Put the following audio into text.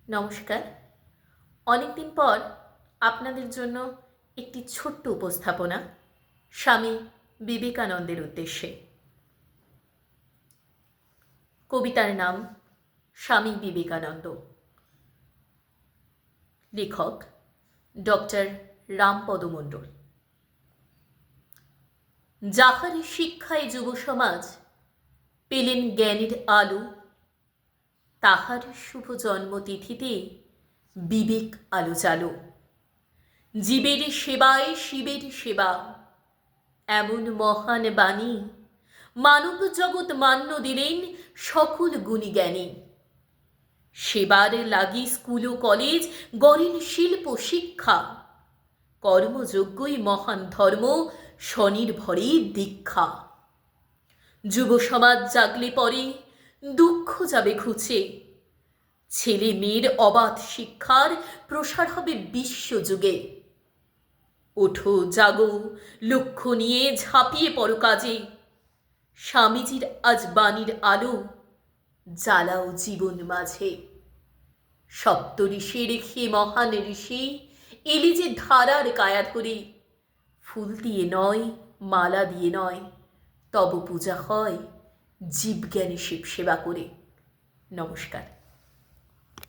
নমস্কার। অনেকদিন পর আপনাদের জন্য একটি ছোট্ট উপস্থাপনা স্বামী বিবেকানন্দের উদ্দেশ্যে। কবিতার নাম স্বামী বিবেকানন্দ। লেখক ডক্টর রামপদ মণ্ডল। যাহার শিক্ষায় যুব সমাজ পেলেন জ্ঞানের আলো, তাহার শুভ জন্মতিথিতে বিবেক আলো চালো। জীবের সেবায় শিবের সেবা, এমন মহান বাণী মানব জগৎ মান্য দিলেন সকল গুণী জ্ঞানী। সেবার লাগি স্কুল ও কলেজ গড়েন শিল্প শিক্ষা, কর্মযোগ্যই মহান ধর্ম স্বনির্ভরে দীক্ষা। যুব সমাজ জাগলে পরে দুঃখ যাবে ঘুচে, ছেলে মেয়ের অবাধ শিক্ষার প্রসার হবে বিশ্বযুগে। ওঠো জাগো লক্ষ্য নিয়ে ঝাঁপিয়ে পড়ো কাজে, স্বামীজির আজ বাণীর আলো জ্বালাও জীবন মাঝে। সপ্তঋষি রেখে মহান ঋষি এলি যে ধারার কায়া ধরে, ফুল দিয়ে নয় মালা দিয়ে নয়, তব পূজা হয় জীবজ্ঞানী শিব সেবা করে। নমস্কার।